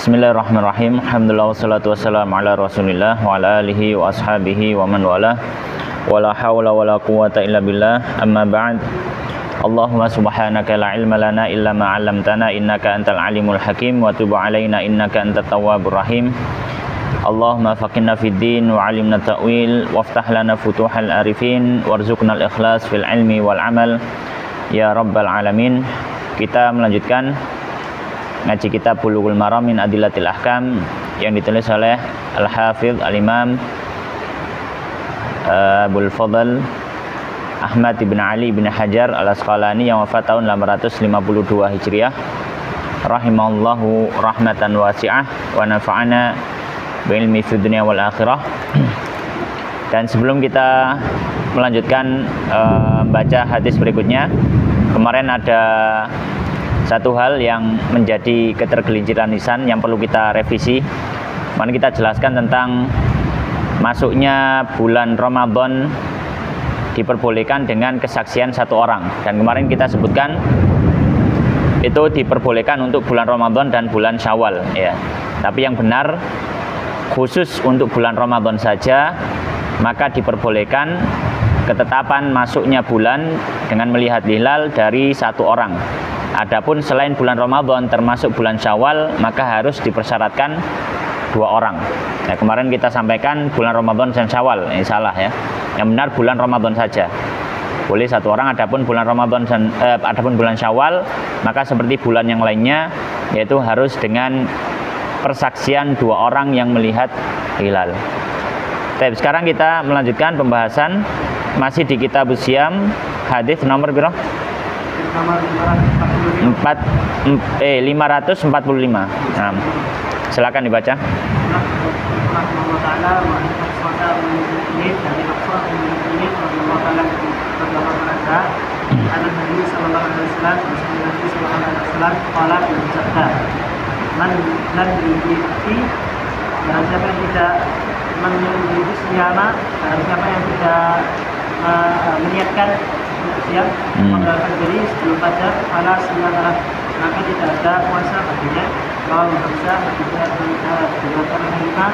Bismillahirrahmanirrahim. Alhamdulillah wassalatu wassalamu ala Rasulillah wa ala alihi wa ashabihi wa man wala. Wala hawla wala quwwata illa billah. Amma ba'd. Allahumma subhanaka la ilma lana illa ma 'allamtana innaka antal alimul hakim wa tub 'alaina innaka antat tawwabur rahim. Allahumma faqihna fid din wa 'allimna ta'wil waftah lana futuhal arifin warzuqnal ikhlas fil ilmi wal amal ya rabbal alamin. Kita melanjutkan ngaji kitab Bulughul Maram min Adillatil Ahkam yang ditulis oleh Al-Hafidz Al-Imam Abul Fadl Ahmad ibn Ali ibn Hajar Al-Asqalani yang wafat tahun 852 Hijriah rahimahullahu rahmatan wasi'ah wa nafa'ana bi'ilmi fid dunya wal akhirah. Dan sebelum kita melanjutkan baca hadis berikutnya, kemarin ada satu hal yang menjadi ketergelinciran lisan yang perlu kita revisi. Mari kita jelaskan tentang masuknya bulan Ramadan diperbolehkan dengan kesaksian satu orang. Dan kemarin kita sebutkan itu diperbolehkan untuk bulan Ramadan dan bulan Syawal, ya. Tapi yang benar khusus untuk bulan Ramadan saja, maka diperbolehkan ketetapan masuknya bulan dengan melihat hilal dari satu orang. Adapun selain bulan Ramadan termasuk bulan Syawal, maka harus dipersyaratkan dua orang. Nah, kemarin kita sampaikan bulan Ramadan dan Syawal, ini salah ya. Yang benar bulan Ramadan saja. Boleh satu orang. Adapun bulan Ramadan dan adapun bulan Syawal, maka seperti bulan yang lainnya, yaitu harus dengan persaksian dua orang yang melihat hilal. Baik, sekarang kita melanjutkan pembahasan masih di kitab Siyam, hadis nomor berapa? Nomor 545. Nah, silakan dibaca. Siapa yang tidak menyebut siyama, siapa yang tidak meniatkan siap mengerjakan diri sebelum fajar, panas siang maka tidak ada puasa baginya. Kalau bisa tidak digunakan lima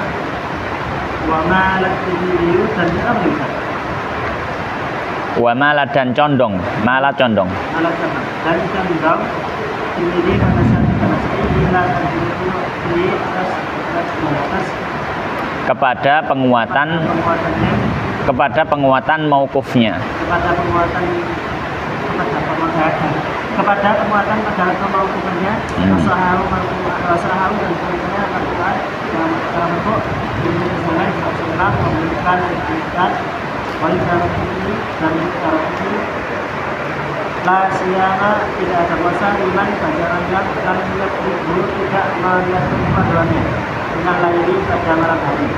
wamalat diriu dan tidak bisa. Wamalat dan condong, malat condong. Malat condong dan condong ini pada saat bila di atas kepada penguatan maukufnya. Kepada penguatan pada kemaupuannya, rasahu dan kemudiannya Al-Quran dalam bentuk dengan Rasulullah memberikan ayat wajah ini dan cara ini la siyama tidak ada puasa iman pelajaran yang lihat dulu tidak melihat keduanya dengan laili pada malam hari.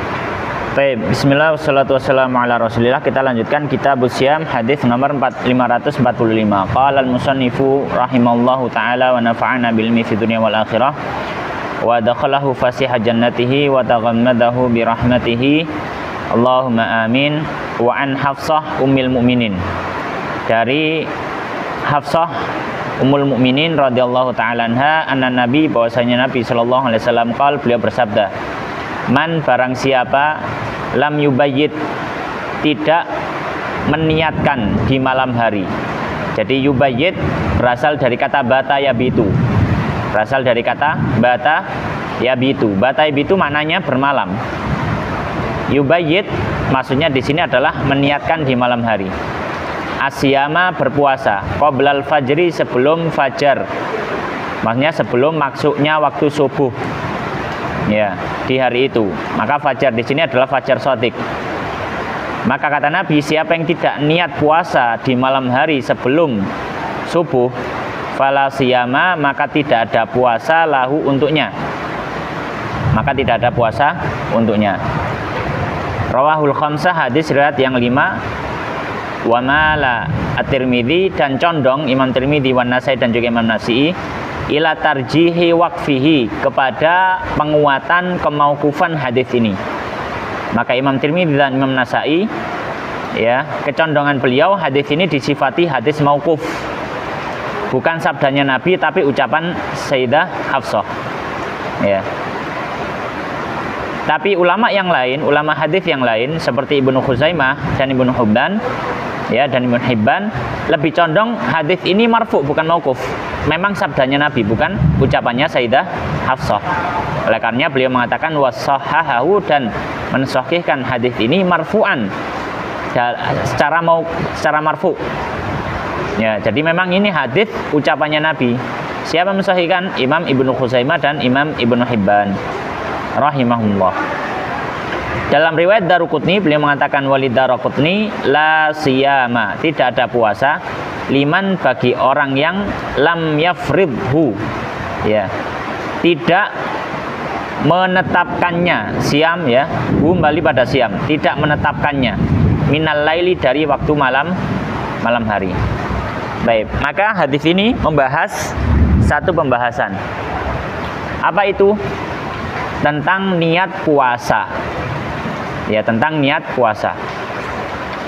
Baik, bismillah wassalatu wassalamu ala Rasulillah. Kita lanjutkan kitab Siyam, hadis nomor 545. Qala al-musannifu rahimallahu ta'ala wa nafa'ana bil ilmi fid dunya wal akhirah wa dakhalahu fasiha jannatihi wa taghammadahu bi rahmatihi. Allahumma amin. Wa an Hafsah ummul mukminin. Dari Hafsah ummul mukminin radhiyallahu ta'ala anha, anna nabi, bahwasanya Nabi sallallahu alaihi wasallam qala, beliau bersabda, man barang siapa lam yubayyit, tidak meniatkan di malam hari. Jadi yubayyit berasal dari kata bata yabitu. Berasal dari kata bata yabitu. Bata yabitu maknanya bermalam. Yubayyit maksudnya di sini adalah meniatkan di malam hari. Asyama berpuasa, qoblal fajri sebelum fajar. Maksudnya sebelum masuknya waktu subuh. Ya, di hari itu. Maka fajar di sini adalah fajar shadiq. Maka kata Nabi, siapa yang tidak niat puasa di malam hari sebelum subuh, fala siyama, maka tidak ada puasa lahu untuknya. Maka tidak ada puasa untuknya. Rawahul khamsah, hadis riwayat yang 5. Wa mala at-Tirmidzi, dan condong Imam Tirmidzi wan Nasai dan juga Imam Nasai ila tarjihi waqfihi, kepada penguatan kemaukufan hadis ini. Maka Imam Tirmidzi dan Imam Nasai, ya, kecondongan beliau hadis ini disifati hadis maukuf. bukan sabdanya Nabi tapi ucapan Sayyidah Hafsah. Ya. Tapi ulama yang lain, ulama hadis yang lain seperti Ibnu Khuzaimah dan Ibnu Hibban, ya, dan Ibnu Hibban lebih condong hadis ini marfu bukan mauquf. Memang sabdanya Nabi, bukan ucapannya Sayyidah Hafsah. Oleh karenanya beliau mengatakan washahahu, dan mensahihkan hadis ini marfu'an, secara marfu. Ya, jadi memang ini hadis ucapannya Nabi. Siapa mensahihkan? Imam Ibnu Khuzaimah dan Imam Ibnu Hibban rahimahullah. Dalam riwayat Daruqutni beliau mengatakan walid Daruqutni la siyama, tidak ada puasa liman bagi orang yang lam yafridhu, ya, tidak menetapkannya, siam, ya, kembali pada siam, tidak menetapkannya, minal laili, dari waktu malam hari. Baik, maka hadis ini membahas satu pembahasan. Apa itu? Tentang niat puasa. Ya, tentang niat puasa.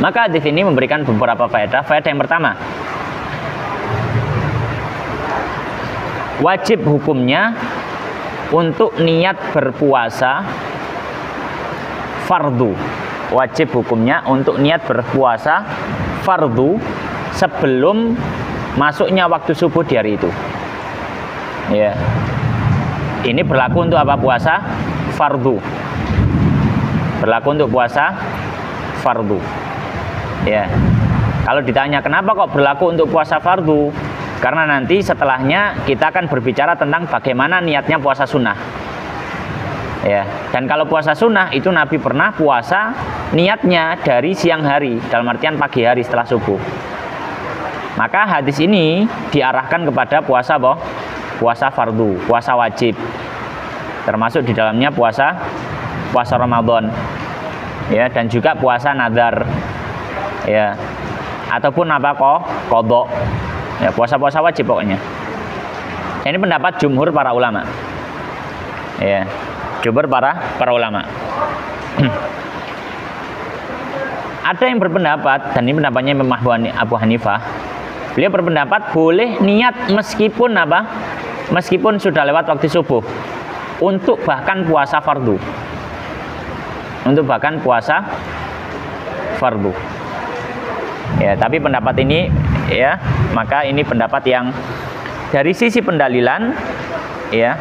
Maka hadis ini memberikan beberapa faedah. Faedah yang pertama, wajib hukumnya untuk niat berpuasa fardu. Wajib hukumnya untuk niat berpuasa fardu sebelum masuknya waktu subuh di hari itu. Ya. Ini berlaku untuk apa? Puasa fardu. Berlaku untuk puasa fardu. Ya. Kalau ditanya kenapa kok berlaku untuk puasa fardu? Karena nanti setelahnya kita akan berbicara tentang bagaimana niatnya puasa sunnah. Ya. Dan kalau puasa sunnah itu Nabi pernah puasa niatnya dari siang hari, dalam artian pagi hari setelah subuh. Maka hadis ini diarahkan kepada puasa apa? Puasa fardu, puasa wajib. Termasuk di dalamnya puasa Ramadan. Ya, dan juga puasa nazar. Ya. Ataupun apa qadha. Ya, puasa-puasa wajib pokoknya. Ini pendapat jumhur para ulama. Ya, jumhur para ulama. Ada yang berpendapat, dan ini pendapatnya Imam Abu Hanifah. Beliau berpendapat boleh niat meskipun apa? Meskipun sudah lewat waktu subuh, untuk bahkan puasa fardu. Untuk bahkan puasa fardu. Ya, tapi pendapat ini, ya, maka ini pendapat yang dari sisi pendalilan, ya,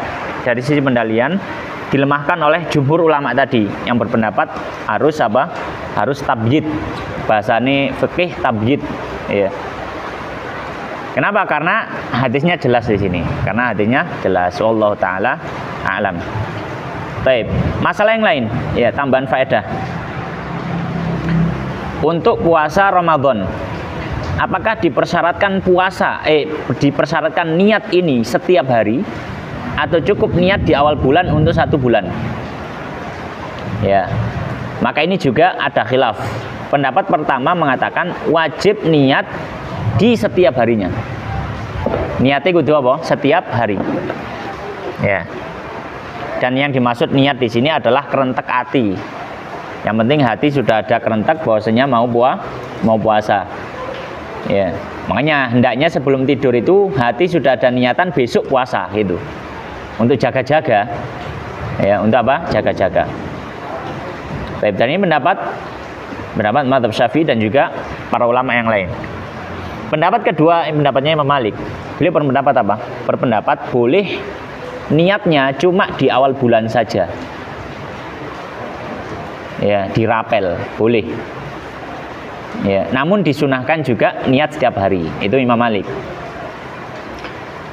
dari sisi pendalilan dilemahkan oleh jumhur ulama tadi yang berpendapat harus apa? Harus tabyid. Bahasane fikih tabyid, ya. Kenapa? Karena hadisnya jelas di sini. Karena hadisnya jelas. Wallahu taala a'lam. Baik, masalah yang lain, ya, tambahan faedah. Untuk puasa Ramadan, apakah dipersyaratkan dipersyaratkan niat ini setiap hari atau cukup niat di awal bulan untuk 1 bulan? Ya. Maka ini juga ada khilaf. Pendapat pertama mengatakan wajib niat di setiap harinya. Niatnya kudu apa? Setiap hari. Ya. Dan yang dimaksud niat di sini adalah kerentek hati. Yang penting hati sudah ada kerentek bahwasanya mau puasa. Ya. Makanya hendaknya sebelum tidur itu hati sudah ada niatan besok puasa gitu. Untuk jaga-jaga. Ya, untuk apa? Jaga-jaga. Baik, dan ini pendapat mazhab Syafi'i dan juga para ulama yang lain. Pendapat kedua, pendapatnya Imam Malik. Beliau berpendapat apa? Berpendapat boleh niatnya cuma di awal bulan saja. Ya, dirapel, boleh. Ya, namun disunahkan juga niat setiap hari. Itu Imam Malik.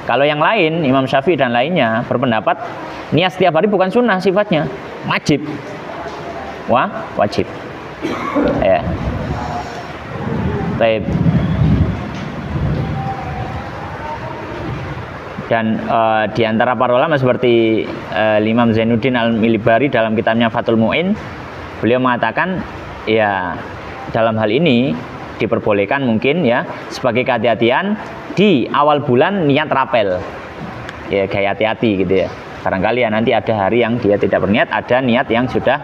Kalau yang lain, Imam Syafi'i dan lainnya berpendapat niat setiap hari bukan sunnah sifatnya, wajib. Wajib. Ya. Baik. Dan di antara para ulama seperti Imam Zainuddin Al-Milibari dalam kitabnya Fathul Mu'in, beliau mengatakan ya dalam hal ini diperbolehkan mungkin ya sebagai kehati-hatian di awal bulan niat rapel. Ya kayak hati-hati gitu ya. Barangkali ya nanti ada hari yang dia tidak berniat, ada niat yang sudah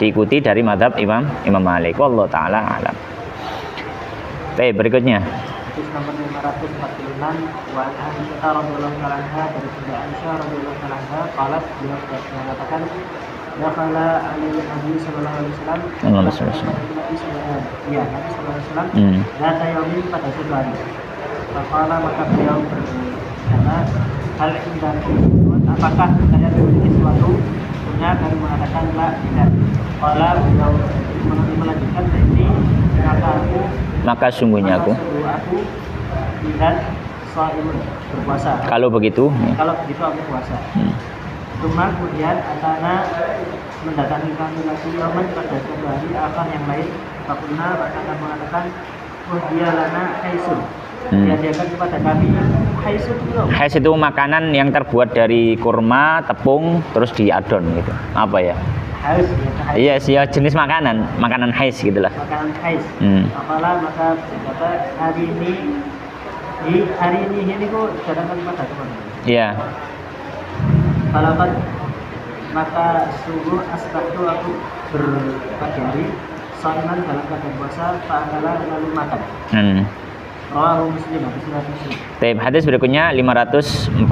diikuti dari mazhab Imam Malik. Wallahu taala alam. Baik, berikutnya. Hadis nomor 546 wa Aisyah radhiyallahu anha, dari Bunda Aisyah radhiyallahu anha qalat, beliau mengatakan dakhala alaihi Nabi sallallahu alaihi wasallam. Nabi sallallahu alaihi wasallam. Data yaumin pada suatu hari. Faqala maka beliau berkata, hal indakum, apakah kalian memiliki sesuatu? Punya kami mengatakan la tidak. Qala beliau melanjutkan ini maka sungguhnya aku dan shaimun berpuasa. Kalau begitu aku puasa. Cuma kemudian atana mendatangi kami lagi yaman pada suatu hari akan yang lain. Fakulna akan mengatakan dia lana haisun. Diadakan kepada kami haisun itu. Hais itu makanan yang terbuat dari kurma, tepung, terus diadon gitu. Apa ya? Hais. Iya sih, ya, jenis makanan hais gitulah. Makanan hais. Apalah maka berkata hari ini kok datangkan kepada kami. Iya. Falakat maka sungguh asbahtu aku berpagi hari shaiman dalam keadaan puasa fa'akala lalu makan. Rawahu Muslim, Hadis berikutnya 546.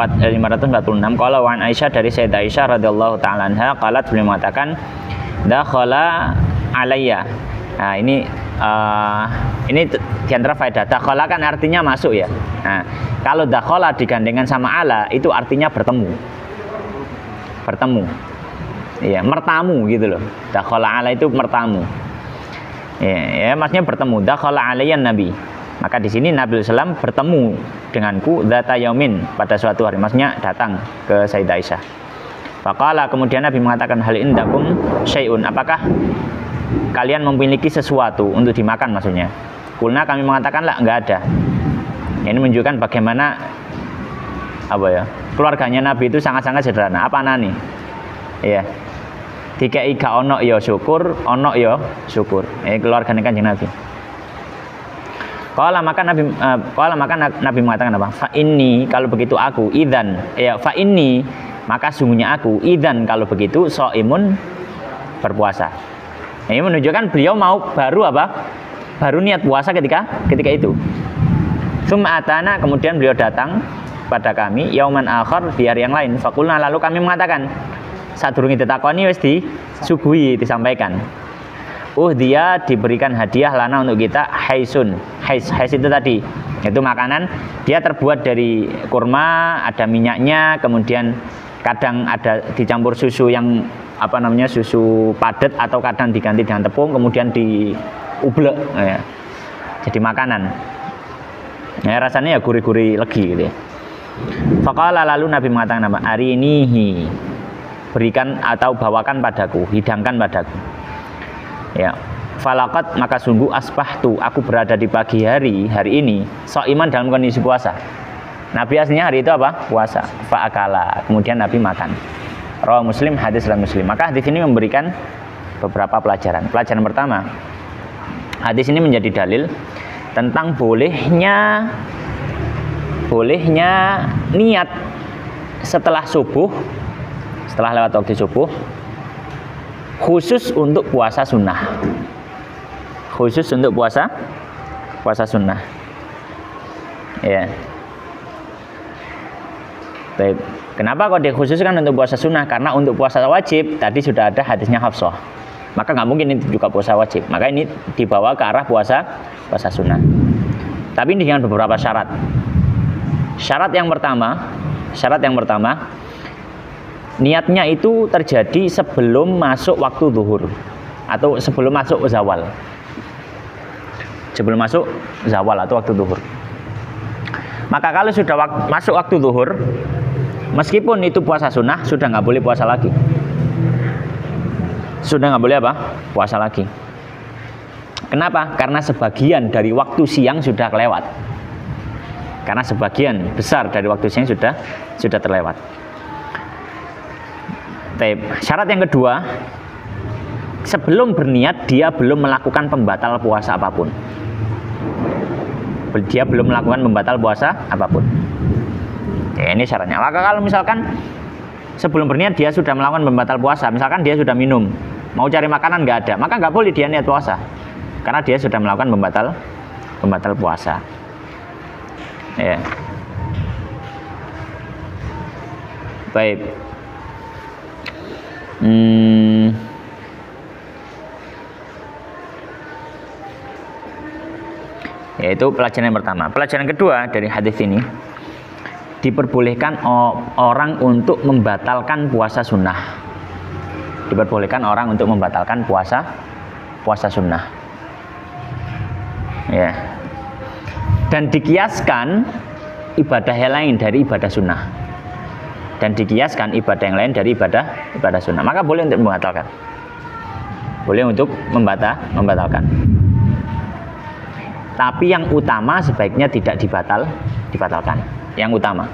Qala wa an Aisyah, dari Sayyidah Aisyah radhiyallahu taala anha, qalat, beliau mengatakan dakhala alayya. Nah, ini di antara faedah. Dakhala kan artinya masuk ya. Nah, kalau dakhala digandengkan sama ala itu artinya bertemu. Iya, mertamu gitu loh. Dakhala ala itu mertamu. Ya, maksudnya bertemu. Dakhala alayyan nabi. Maka di sini Nabi sallallahu bertemu denganku dzata yaumin pada suatu hari. Maksudnya datang ke Sayyidah Aisyah. Faqala, kemudian Nabi mengatakan hal indakum syai'un, apakah kalian memiliki sesuatu untuk dimakan maksudnya. Kulna, kami mengatakan lah, enggak ada. Ini menunjukkan bagaimana keluarganya Nabi itu sangat-sangat sederhana. Apa nani? Iya. Dikai gak ono ya syukur, ono ya syukur. Keluarganya Kanjeng Nabi. Qala maka Nabi mengatakan apa? Fa inni, kalau begitu aku idzan, fa inni, maka sungguhnya aku idzan, kalau begitu shaimun, berpuasa. Ini menunjukkan beliau baru niat puasa ketika itu. Summa atana, kemudian beliau datang pada kami yauman akhar, di hari yang lain. Fakulna, lalu kami mengatakan, sadurunge ditakoni wis disuguhi, disampaikan. Dia diberikan hadiah lana untuk kita haisun. Hais itu tadi, itu makanan, dia terbuat dari kurma, ada minyaknya, kemudian kadang ada dicampur susu yang susu padat, atau kadang diganti dengan tepung, kemudian diublek ya. Jadi makanan. Ya, rasanya ya gurih-gurih legi gitu ya. Faqala, lalu Nabi mengatakan apa? Arinihi, berikan atau bawakan padaku, hidangkan padaku. Ya, falakat, maka sungguh asbahtu, aku berada di pagi hari ini shaiman, dalam kondisi puasa. Nabi aslinya hari itu apa? Puasa. Fa'akala, kemudian Nabi makan. Rawahu Muslim, hadis riwayat Muslim. Maka hadis ini memberikan beberapa pelajaran. Pelajaran pertama, hadis ini menjadi dalil tentang bolehnya niat setelah lewat waktu subuh, khusus untuk puasa sunnah. Ya. Baik. Kenapa kok dikhususkan untuk puasa sunnah? Karena untuk puasa wajib tadi sudah ada hadisnya Hafsah. Maka nggak mungkin ini juga puasa wajib. Maka ini dibawa ke arah puasa sunnah. Tapi ini dengan beberapa syarat. Syarat yang pertama, niatnya itu terjadi sebelum masuk waktu zuhur atau sebelum masuk zawal. Sebelum masuk zawal atau waktu zuhur. Maka kalau sudah masuk waktu zuhur, meskipun itu puasa sunnah, sudah nggak boleh puasa lagi. Puasa lagi. Kenapa? Karena sebagian dari waktu siang sudah kelewat. Karena sebagian besar dari waktu siang sudah terlewat. Syarat yang kedua, sebelum berniat dia belum melakukan pembatal puasa apapun. Dia belum melakukan pembatal puasa apapun. Ya, ini syaratnya. Maka kalau misalkan sebelum berniat dia sudah melakukan pembatal puasa, misalkan dia sudah minum, mau cari makanan nggak ada, maka nggak boleh dia niat puasa, karena dia sudah melakukan pembatal puasa. Ya. Baik. Yaitu pelajaran yang pertama. Pelajaran kedua dari hadis ini, diperbolehkan orang untuk membatalkan puasa sunnah. Diperbolehkan orang untuk membatalkan puasa sunnah. Ya. Dan dikiaskan ibadah yang lain dari ibadah sunnah. Dan dikiaskan ibadah yang lain dari ibadah sunnah. Maka boleh untuk membatalkan. Boleh untuk membatalkan. Tapi yang utama sebaiknya tidak dibatalkan. Yang utama.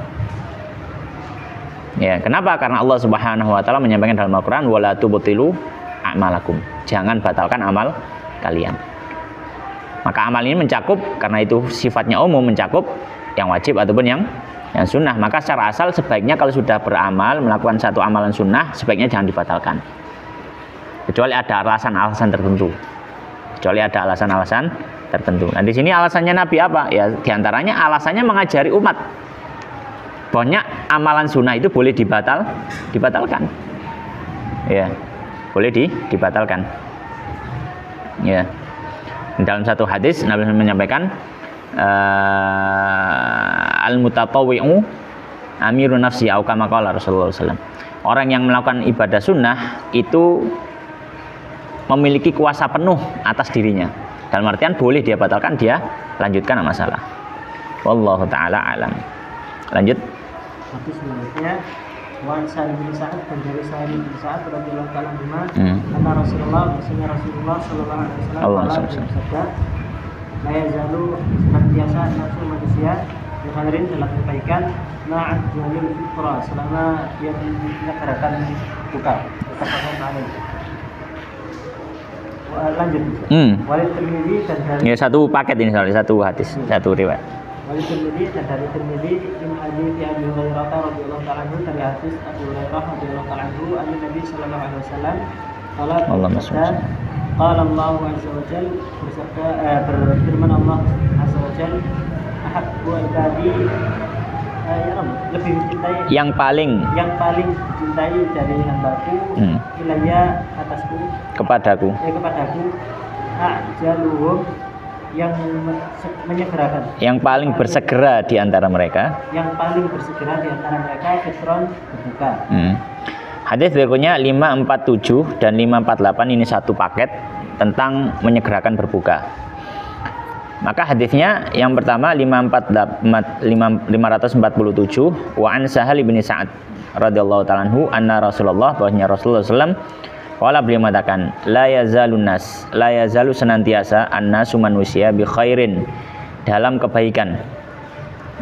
Ya, kenapa? Karena Allah Subhanahu wa taala menyampaikan dalam Al-Qur'an wala tubtilu a'malakum. Jangan batalkan amal kalian. Maka amal ini mencakup, karena itu sifatnya umum, mencakup yang wajib ataupun yang sunnah. Maka secara asal sebaiknya kalau sudah beramal, melakukan satu amalan sunnah, sebaiknya jangan dibatalkan. Kecuali ada alasan-alasan tertentu. Nah, di sini alasannya Nabi apa? Ya, diantaranya alasannya mengajari umat. Banyak amalan sunnah itu boleh dibatalkan. Ya, boleh dibatalkan. Ya. Dalam satu hadis Nabi menyampaikan al-mutatawwi'u amirun nafsi au kama qala Rasulullah SAW. Orang yang melakukan ibadah sunnah itu memiliki kuasa penuh atas dirinya. Dalam artian boleh dia batalkan, dia lanjutkan masalah. Wallahu taala alam. Lanjut. Tapi selanjutnya Wan Salim bin Sa'ad dan dari Salim bin Sa'ad radhiyallahu ta'ala anhu karena Rasulullah sallallahu alaihi wasallam bersabda, la yazalu senantiasa nafsu manusia berkhairin dalam kebaikan ma'ad jalil fitra selama dia menyegerakan buka. Lanjut. Walid Tirmidzi dan dari Ya, satu paket ini, satu hadis, satu riwayat. Walid Tirmidzi dan dari Tirmidzi min hadits Abi Hurairah radhiyallahu ta'ala anhu dari hadis Abu Hurairah radhiyallahu ta'ala anhu an Nabi sallallahu alaihi wasallam qala Allah azza wa jalla bersabda berfirman Allah azza wa jalla ahabbu ibadi lebih mencintai yang paling dicintai dari hambaku ilayya atasku kepadaku ajaluhum yang menyegerakan, yang paling bersegera di antara mereka, fitron berbuka. Hadis berikutnya 547 dan 548 ini satu paket tentang menyegerakan berbuka. Maka hadisnya yang pertama 547 wa an Sahal bin Sa'ad radhiyallahu ta'ala anhu anna Rasulullah, bahwasanya Rasulullah SAW qala, beliau mengatakan la yazalu senantiasa annasu manusia bi khairin dalam kebaikan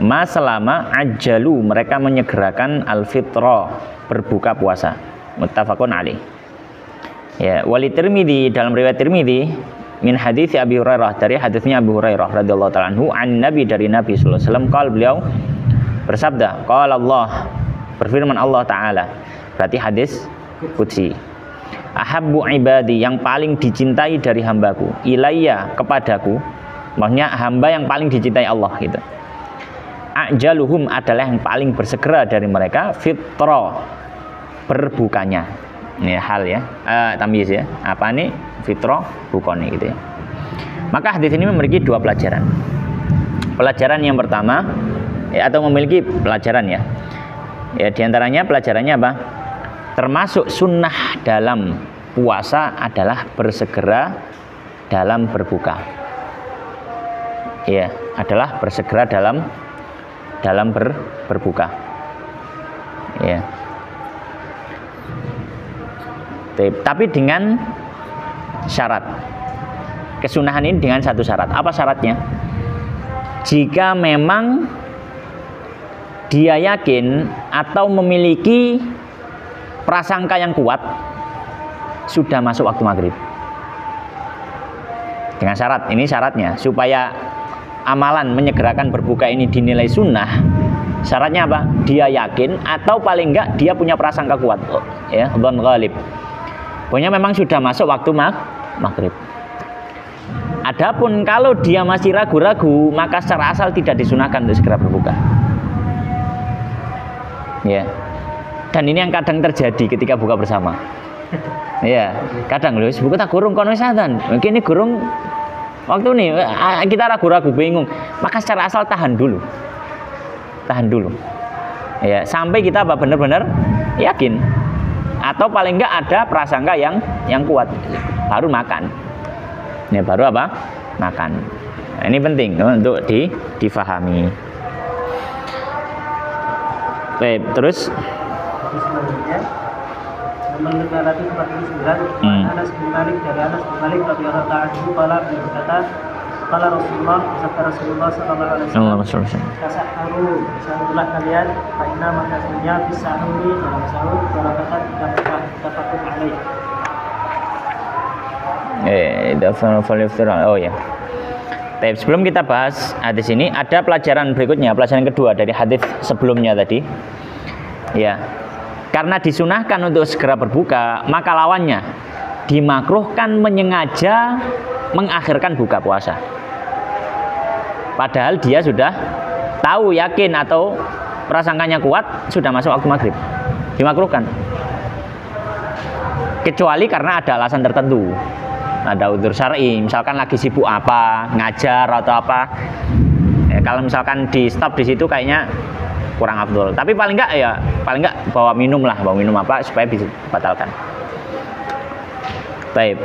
ma selama ajjalu mereka menyegerakan al-fitra berbuka puasa. Muttafaqun alaih. Ya, wali Tirmidzi dalam riwayat Tirmidzi min hadits Abi Hurairah, dari hadisnya Abu Hurairah radhiyallahu ta'ala anhu an Nabi, dari Nabi sallallahu alaihi wasallam, qala, beliau bersabda, qala Allah, berfirman Allah taala, berarti hadis qudsi, ahabbu ibadi, yang paling dicintai dari hambaku, ilayya, kepadaku, maksudnya hamba yang paling dicintai Allah gitu. Ajaluhum, adalah yang paling bersegera dari mereka, fitra, berbukanya. Ini hal ya, tamyiz ya. Apa nih? Fitra, bukoni gitu ya. Maka hadis ini memiliki dua pelajaran. Pelajaran yang pertama ya, atau memiliki pelajaran ya. Ya, diantaranya pelajarannya apa? Termasuk sunnah dalam puasa adalah bersegera dalam berbuka. Ya, adalah bersegera dalam berbuka. Ya. Tapi dengan syarat. Kesunahan ini dengan satu syarat. Apa syaratnya? Jika memang dia yakin atau memiliki prasangka yang kuat sudah masuk waktu maghrib. Dengan syarat, ini syaratnya supaya amalan menyegerakan berbuka ini dinilai sunnah. Syaratnya apa? Dia yakin atau paling enggak dia punya prasangka kuat, ya, dzan ghalib. Pokoknya memang sudah masuk waktu maghrib. Adapun kalau dia masih ragu-ragu, maka secara asal tidak disunahkan untuk segera berbuka. Ya. Dan ini yang kadang terjadi ketika buka bersama. Ya, kadang loh, buka tak gurung kono sadan. Mungkin ini gurung Waktu nih kita ragu-ragu, bingung, maka secara asal tahan dulu. Ya, sampai kita benar-benar yakin. Atau paling enggak ada prasangka yang kuat, baru makan. Ya, baru apa? Makan. Nah, ini penting untuk difahami. Baik, terus selanjutnya nomor 549 Anas bin Malik dari Anas bin Malik radhiyallahu ta'ala anhu berkata qala Rasulullah sallallahu alaihi wasallam tasahharu sahurlah kalian fa inna makasnya fi sahuri dalam sahur barakatan tafakkur alaih. Oh ya. Tapi sebelum kita bahas hadis ini, ada pelajaran berikutnya, pelajaran kedua dari hadis sebelumnya tadi. Ya. Karena disunahkan untuk segera berbuka, maka lawannya dimakruhkan menyengaja mengakhirkan buka puasa. Padahal dia sudah tahu, yakin atau prasangkanya kuat sudah masuk waktu maghrib. Dimakruhkan. Kecuali karena ada alasan tertentu. Ada udzur syar'i, misalkan lagi sibuk apa, ngajar atau apa. Ya, kalau misalkan di stop di situ kayaknya kurang afdol. Tapi paling enggak bawa minum apa supaya bisa batalkan. Baik.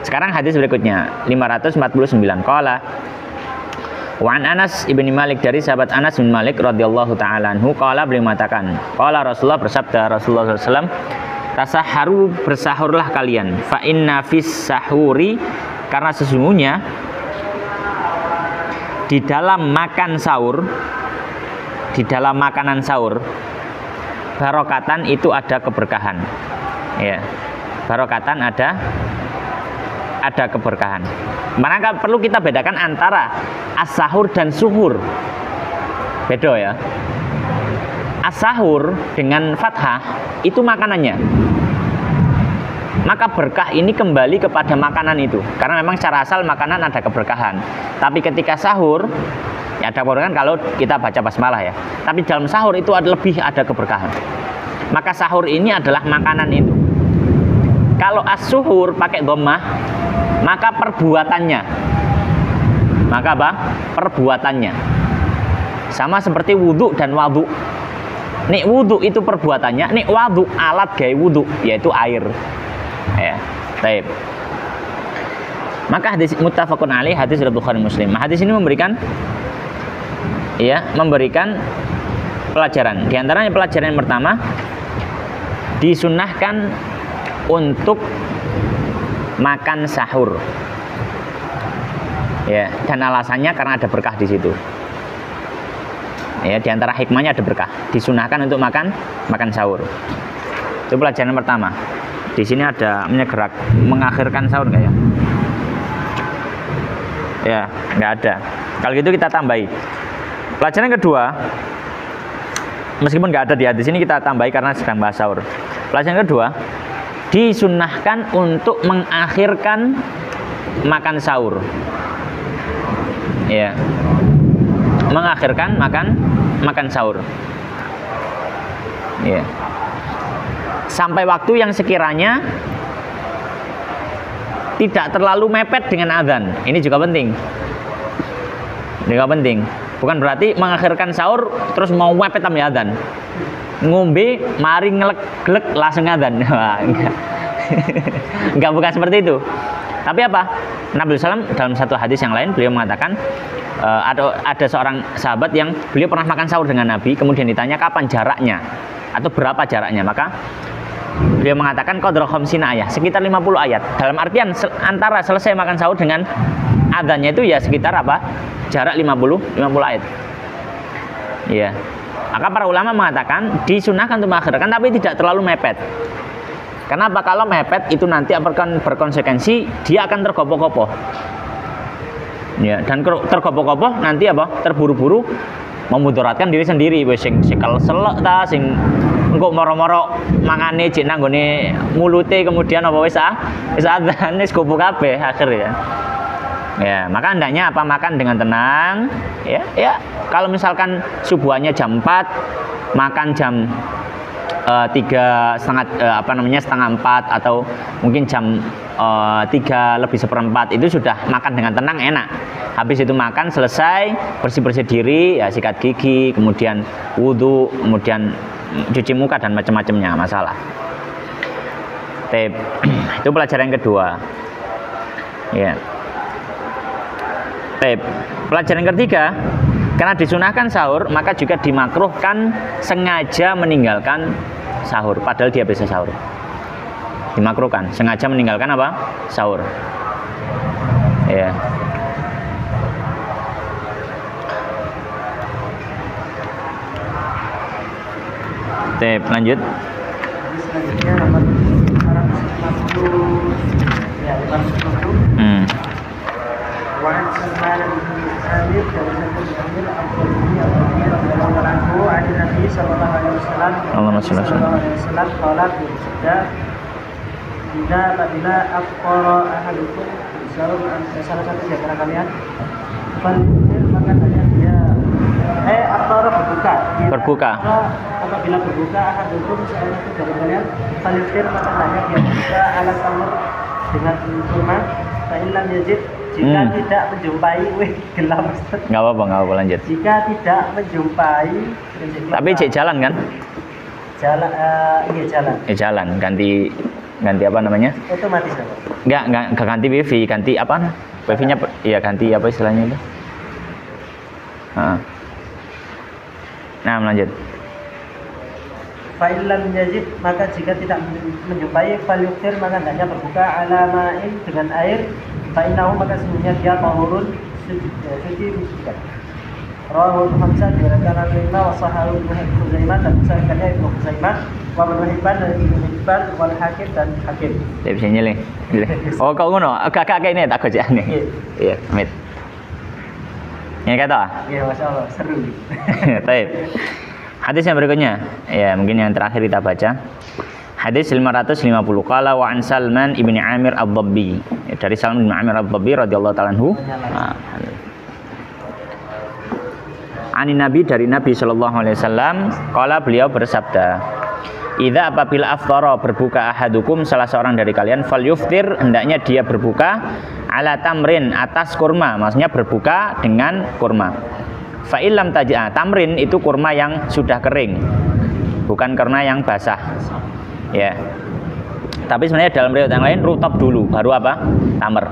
Sekarang hadis berikutnya 549. Qala wa an Anas ibni Malik, dari sahabat Anas bin Malik radhiyallahu taala anhu, qala beliau mengatakan, qala Rasulullah, bersabda Rasulullah SAW, tasahharu, bersahurlah kalian, fa inna fis sahuri, karena sesungguhnya di dalam makan sahur, di dalam makanan sahur, barokatan itu ada keberkahan. Ya, barokatan ada keberkahan. Maka perlu kita bedakan antara as-sahur dan suhur. Beda ya. As-sahur dengan fathah itu makanannya. Maka berkah ini kembali kepada makanan itu. Karena memang secara asal makanan ada keberkahan. Tapi ketika sahur, ya ada keberkahan kalau kita baca basmalah ya. Tapi dalam sahur itu lebih ada keberkahan. Maka sahur ini adalah makanan itu. Kalau as-suhur pakai dhammah, maka perbuatannya. Maka apa? Perbuatannya. Sama seperti wudhu dan wadhu. Nek wudhu itu perbuatannya, nek wadhu alat gaya wudhu, yaitu air. Ya, baik. Maka hadis muttafaqun alaih, hadis riwayat Bukhari Muslim. Hadis ini memberikan pelajaran. Di antaranya pelajaran yang pertama, disunahkan untuk makan sahur. Ya, dan alasannya karena ada berkah di situ. Ya, di antara hikmahnya ada berkah. Disunahkan untuk makan sahur. Itu pelajaran pertama. Di sini ada menyegerak, mengakhirkan sahur nggak ya? Ya, nggak ada. Kalau gitu kita tambahi. Pelajaran kedua, meskipun nggak ada di hadis ini, kita tambahi karena sedang bahas sahur. Pelajaran kedua, disunahkan untuk mengakhirkan makan sahur. Ya. Mengakhirkan makan sahur. Ya. Sampai waktu yang sekiranya tidak terlalu mepet dengan azan. Ini juga penting. Bukan berarti mengakhirkan sahur terus mau mepet sama azan. Ngombe, mari ngelek-gelek langsung azan. Enggak, bukan seperti itu. Tapi apa? Nabi SAW dalam satu hadis yang lain beliau mengatakan, ada seorang sahabat yang beliau pernah makan sahur dengan Nabi, kemudian ditanya kapan jaraknya atau berapa jaraknya, maka beliau mengatakan qadra khamsina ayat, sekitar 50 ayat. Dalam artian antara selesai makan sahur dengan adzannya itu ya sekitar apa? Jarak 50 ayat. Iya. Maka para ulama mengatakan disunahkan untuk mengakhirkan, tapi tidak terlalu mepet. Kenapa? Kalau mepet itu nanti akan berkonsekuensi dia akan tergopoh-gopoh. Ya, dan tergopoh-gopoh nanti apa? Terburu-buru memudaratkan diri sendiri. Wis sing kalau selek ta sing engko moro-moro mangane jek nanggone mulute, kemudian apa wis adzan wis gopoh kabeh akhirnya. Ya, maka hendaknya apa? Makan dengan tenang. Ya. Kalau misalkan subuhannya jam 4, makan jam setengah 4 atau mungkin jam 3:03 itu sudah makan dengan tenang enak. Habis itu makan selesai, bersih-bersih diri, ya sikat gigi, kemudian wudhu, kemudian cuci muka dan macam-macamnya masalah. Itu pelajaran yang kedua. Ya. Pelajaran yang ketiga, karena disunahkan sahur, maka juga dimakruhkan sengaja meninggalkan sahur, padahal dia bisa sahur. Dimakruhkan, sengaja meninggalkan apa? Sahur. Ya. Lanjut. Selanjutnya nomor 550 ya 550. وعن سلمان بن سعيد بن عنه عن النبي صلى الله عليه وسلم قال bersabda apabila afqara ahadukum sahur salah satu di antara kalian falyuftir maka dia afqara berbuka apabila berbuka ahadukum salah satu dari kalian falyuftir maka dia berbuka ala sahur dengan kurma fa illam yajid jika tidak menjumpai gelap Ustaz. Nggak apa-apa lanjut. Jika tidak menjumpai tapi cek jalan kan? Jalan iya jalan. Jalan ganti apa namanya? Otomatis apa? Enggak ganti wifi, ganti apa? Wifi-nya ya ganti apa istilahnya itu? Nah, lanjut. Fa'ilam yajid maka jika tidak menjumpai falyuktir maka hendaknya berbuka ala ma'in dengan air fa'innahu maka sesungguhnya dia tahurun suci mensucikan. Rawahul Khamsah diriwayatkan oleh Imam wa sahahu Ibnu Khuzaimah dan sahihkannya Ibnu Khuzaimah wa Ibnu Hibban dan Ibnu Hibban wal Hakim dan Hakim. Saya bisa nyelih. Oh kau ngono, kakak ini tak kerja nih. Iya, amit. Ini kata? Iya, masyaallah seru. Baik. Hadis yang berikutnya, ya mungkin yang terakhir kita baca. Hadis 550. Qala wa an Salman ibni Amir ad-Dabbi. Dari Salman bin Amir ad-Dabbi radhiyallahu ta'ala anhu. Ani Nabi dari Nabi sallallahu alaihi wasallam, qala beliau bersabda, "Idza apabila aftara berbuka ahadukum salah seorang dari kalian falyuftir hendaknya dia berbuka ala tamrin atas kurma, maksudnya berbuka dengan kurma. Fa illam taj'a tamrin itu kurma yang sudah kering, bukan kurma yang basah. Ya. Tapi sebenarnya dalam riwayat yang lain rutab dulu baru apa? Tamr.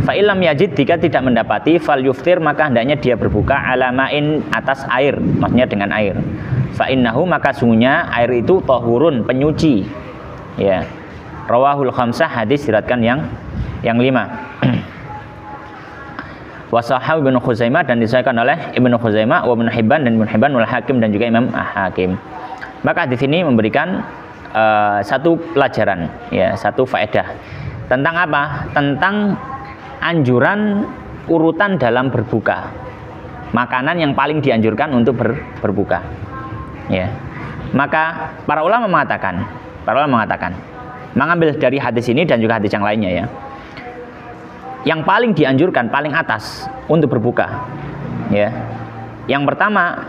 Fa illam yajid jika tidak mendapati fal yuftir maka hendaknya dia berbuka ala ma'in atas air, maksudnya dengan air. Fa innahu maka sungguhnya air itu tahurun penyuci. Ya. Rawahul khamsah hadis diriwayatkan yang 5. Wasahau Ibnu Khuzaimah dan disahihkan oleh Ibnu Khuzaimah wa Ibnu Hibban dan Ibnu Hibban wal Hakim dan juga Imam Hakim. Maka di sini memberikan satu pelajaran, ya, satu faedah tentang apa? Tentang anjuran urutan dalam berbuka. Makanan yang paling dianjurkan untuk berbuka. Ya. Maka para ulama mengatakan mengambil dari hadis ini dan juga hadis yang lainnya ya. Yang paling dianjurkan paling atas untuk berbuka ya. Yang pertama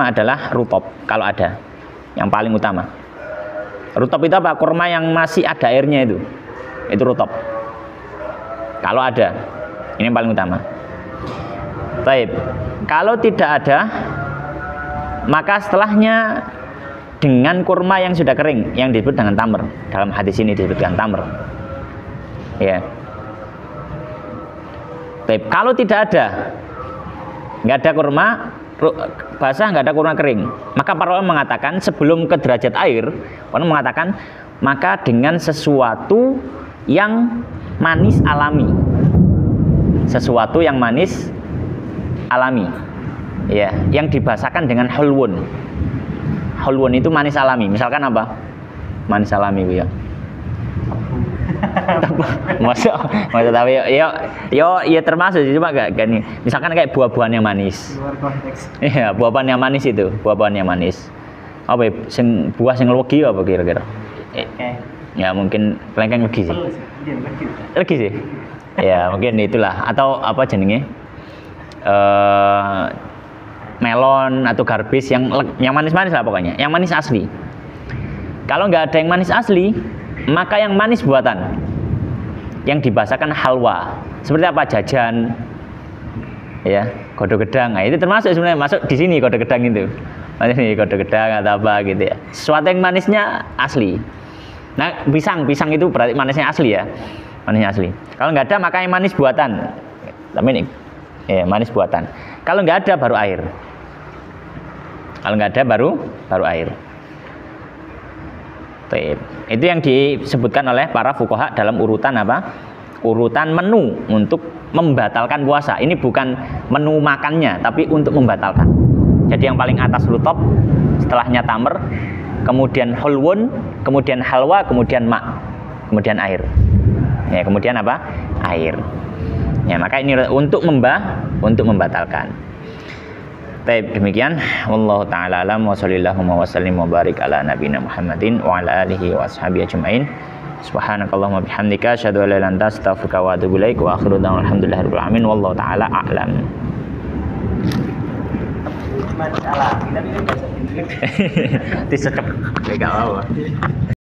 adalah rutop kalau ada. Yang paling utama. Rutop itu apa? Kurma yang masih ada airnya itu. Itu rutop. Kalau ada. Ini yang paling utama. Baik. Kalau tidak ada maka setelahnya dengan kurma yang sudah kering yang disebut dengan tamr. Dalam hadis ini disebutkan tamr. Ya. Baik, kalau tidak ada, nggak ada kurma basah, nggak ada kurma kering, maka para ulama mengatakan sebelum ke derajat air, orang mengatakan maka dengan sesuatu yang manis alami, sesuatu yang manis alami, ya, yang dibasahkan dengan hulwun. Hulwun itu manis alami. Misalkan apa? Manis alami, Bu ya. Masa tapi ya termasuk cuma gak gini. Misalkan kayak buah-buahan yang manis. Luar konteks. Iya, buah-buahan yang manis itu, buah-buahan yang manis. Apa buah sing legi apa kira-kira? Ya mungkin kelengkeng legi sih. Legi sih. Ya, mungkin itulah atau apa jenenge? melon atau garbis yang manis-manis lah pokoknya, yang manis asli. Kalau nggak ada yang manis asli, maka yang manis buatan, yang dibahasakan halwa. Seperti apa? Jajan, ya, godo gedang. Nah, itu termasuk sebenarnya masuk di sini godo gedang itu. Ini godo gedang atau apa gitu ya. Sesuatu yang manisnya asli. Nah, pisang itu berarti manisnya asli ya, manisnya asli. Kalau nggak ada maka yang manis buatan. Tapi ini, ya, manis buatan. Kalau nggak ada baru air. Kalau nggak ada baru air. Itu yang disebutkan oleh para fuqaha dalam urutan apa? Urutan menu untuk membatalkan puasa. Ini bukan menu makannya, tapi untuk membatalkan. Jadi yang paling atas rutop, setelahnya tamer, kemudian hulwun, kemudian halwa, kemudian mak, kemudian air. Ya, kemudian apa? Air. Ya, maka ini untuk membatalkan. Baik, demikian wallahu taala alam wa sallallahu wa sallim wa barik ala nabiyina Muhammadin wa ala alihi wa ashabihi ajmain. Subhanakallahumma bihamdika asyhadu an la ilaha illa anta astaghfiruka wa atubu ilaik wa akhiru da'wana alhamdulillahirabbil alamin wallahu taala a'lam. Masalah, kita ini bisa. Tisecep, enggak apa-apa.